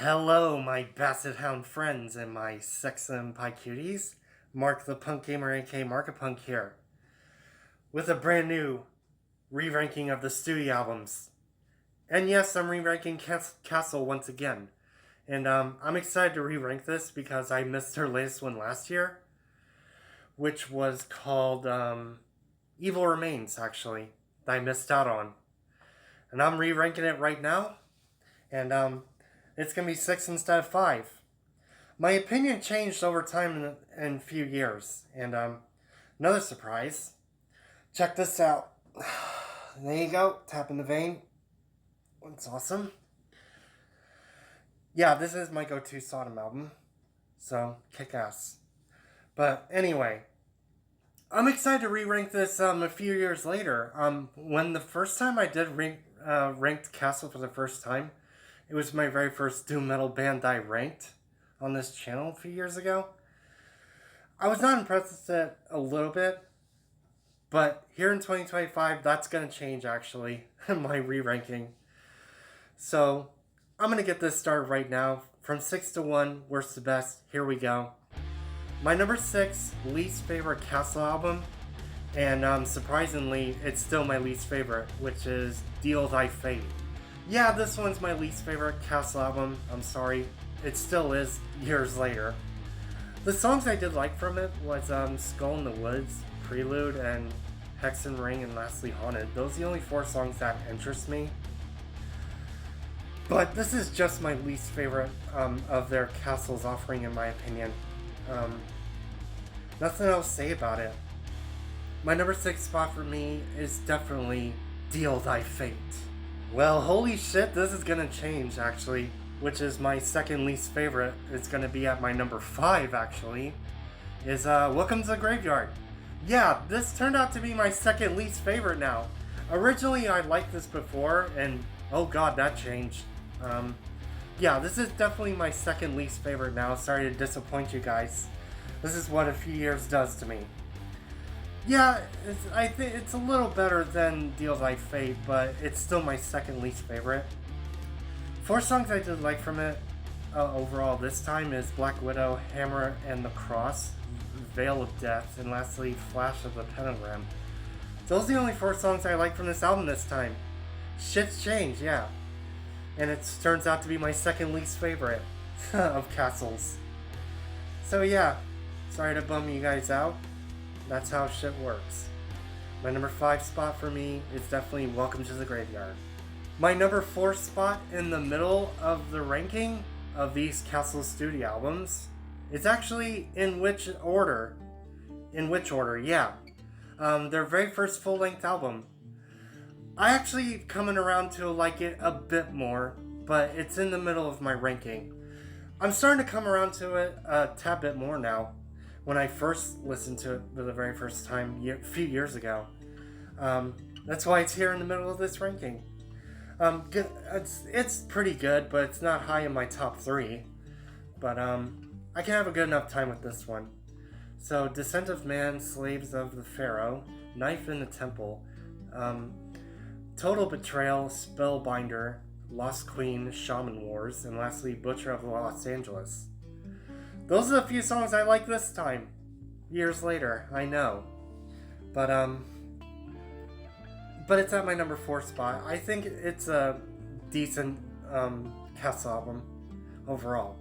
Hello, my Basset Hound friends and my Sexum Pie Cuties. Mark the Punk Gamer, a.k.a. Markapunk here, with a brand new re-ranking of the studio albums. And yes, I'm re-ranking Castle once again. And I'm excited to re-rank this because I missed their latest one last year, which was called Evil Remains, actually, that I missed out on. And I'm re-ranking it right now, and it's going to be 6 instead of 5. My opinion changed over time in a few years, and another surprise. Check this out. There you go, tap in the vein. It's awesome. Yeah, this is my go-to Sodom album, so kick ass. But anyway, I'm excited to re-rank this a few years later. When the first time I did ranked Castle for the first time, it was my very first doom metal band I ranked on this channel a few years ago. I was not impressed with it a little bit, but here in 2025, that's going to change actually, my re-ranking. So, I'm going to get this started right now. From 6 to 1, worst to best, here we go. My number 6 least favorite Castle album, and surprisingly, it's still my least favorite, which is Deal Thy Fate. Yeah, this one's my least favorite Castle album, I'm sorry. It still is, years later. The songs I did like from it was Skull in the Woods, Prelude, and Hexen Ring, and lastly Haunted. Those are the only 4 songs that interest me. But this is just my least favorite of their Castle's offering, in my opinion. Nothing else to say about it. My number 6 spot for me is definitely Deal Thy Fate. Well, holy shit, this is gonna change, actually. Which is my second least favorite. It's gonna be at my number 5, actually. Is Welcome to the Graveyard. Yeah, this turned out to be my second least favorite now. Originally, I liked this before, and oh god, that changed. Yeah, this is definitely my second least favorite now. Sorry to disappoint you guys. This is what a few years does to me. Yeah, I think it's a little better than Deal Thy Fate, but it's still my second least favorite. 4 songs I did like from it overall this time is Black Widow, Hammer and the Cross, Veil of Death, and lastly Flash of the Pentagram. Those are the only 4 songs I like from this album this time. Shit's changed, yeah. And it turns out to be my second least favorite of Castle's. So yeah, sorry to bum you guys out. That's how shit works. My number 5 spot for me is definitely Welcome to the Graveyard. My number 4 spot in the middle of the ranking of these Castle Studio albums is actually in which order? Yeah. Their very first full-length album. I actually coming around to like it a bit more, but it's in the middle of my ranking. I'm starting to come around to it a tad bit more now. When I first listened to it for the very first time a few years ago. That's why it's here in the middle of this ranking. It's pretty good, but it's not high in my top 3. But I can have a good enough time with this one. So, Descent of Man, Slaves of the Pharaoh, Knife in the Temple, Total Betrayal, Spellbinder, Lost Queen, Shaman Wars, and lastly, Butcher of Los Angeles. Those are the few songs I like this time. Years later, I know. But it's at my number 4 spot. I think it's a decent Castle album overall.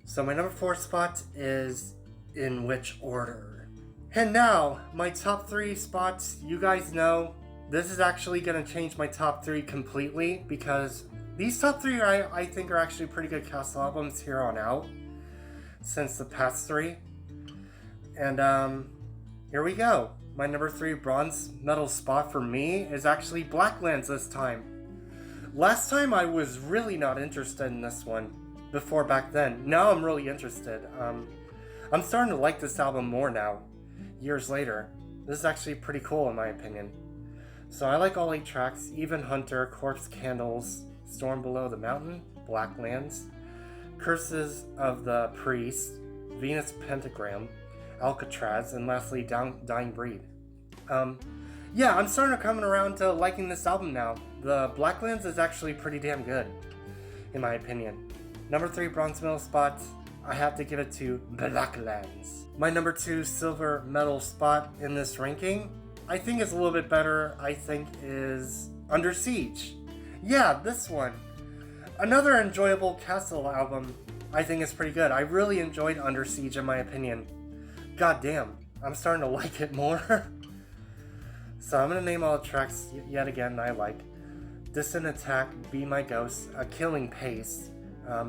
So my number 4 spot is in which order? And now, my top 3 spots, you guys know, this is actually going to change my top 3 completely because these top 3 I think are actually pretty good Castle albums here on out since the past 3. And here we go. My number 3 bronze medal spot for me is actually Blacklands this time. Last time I was really not interested in this one before back then. Now I'm really interested. I'm starting to like this album more now, years later. This is actually pretty cool in my opinion. So I like all 8 tracks, Even Hunter, Corpse Candles, Storm Below the Mountain, Blacklands, Curses of the Priest, Venus Pentagram, Alcatraz, and lastly Dying Breed. Yeah, I'm starting to come around to liking this album now. The Blacklands is actually pretty damn good, in my opinion. Number 3 bronze medal spot, I have to give it to Blacklands. My number 2 silver medal spot in this ranking, I think is a little bit better, I think is Under Siege. Yeah, this one. Another enjoyable Castle album, I think is pretty good. I really enjoyed Under Siege in my opinion. God damn, I'm starting to like it more. So I'm gonna name all the tracks yet again I like. Distant Attack, Be My Ghost, A Killing Pace,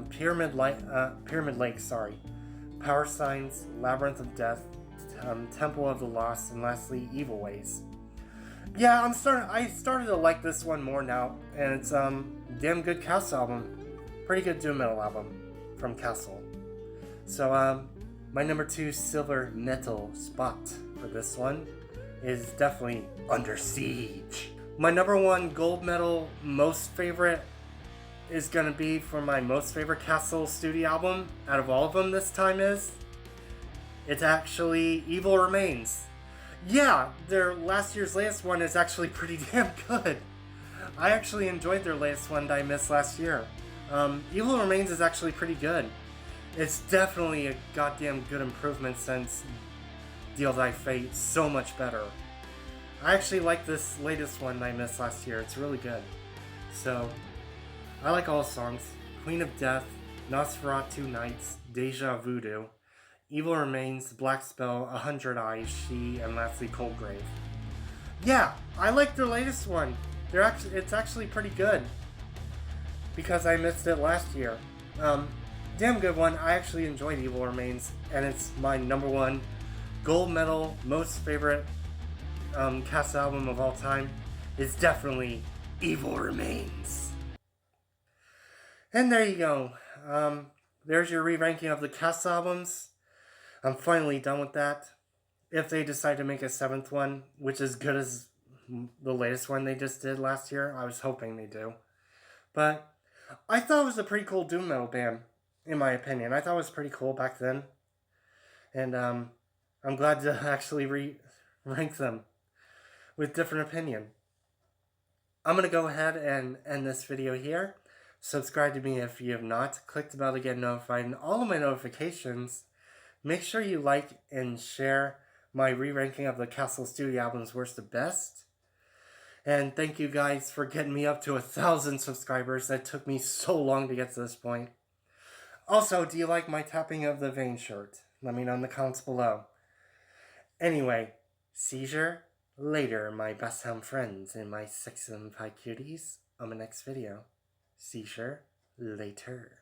Pyramid Lake, Power Signs, Labyrinth of Death, Temple of the Lost, and lastly, Evil Ways. Yeah, I started to like this one more now, and it's damn good Castle album. Pretty good doom metal album from Castle. So my number 2 silver metal spot for this one is definitely Under Siege. My number 1 gold medal most favorite is gonna be for my most favorite Castle studio album out of all of them this time it's actually Evil Remains. Yeah, their last year's latest one is actually pretty damn good. I actually enjoyed their latest one that I missed last year. Evil Remains is actually pretty good. It's definitely a goddamn good improvement since Deal Thy Fate, so much better. I actually like this latest one I missed last year, it's really good. So, I like all songs. Queen of Death, Nosferatu Nights, Deja Voodoo, Evil Remains, Black Spell, 100 Eyes, She, and lastly Cold Grave. Yeah, I like their latest one. It's actually pretty good. Because I missed it last year. Damn good one. I actually enjoyed Evil Remains, and it's my number 1 gold medal, most favorite Castle album of all time. Is definitely Evil Remains. And there you go. There's your re-ranking of the Castle albums. I'm finally done with that. If they decide to make a 7th one, which is good as the latest one they just did last year, I was hoping they do. But I thought it was a pretty cool doom metal band, in my opinion. I thought it was pretty cool back then. And I'm glad to actually rank them with different opinion. I'm going to go ahead and end this video here. Subscribe to me if you have not. Click the bell to get notified and all of my notifications. Make sure you like and share my re-ranking of the Castle Studio albums worst to best. And thank you guys for getting me up to 1,000 subscribers. That took me so long to get to this point. Also, do you like my tapping of the vein shirt? Let me know in the comments below. Anyway, seizure later, my best home friends and my 6 and 5 cuties on my next video. Seizure later.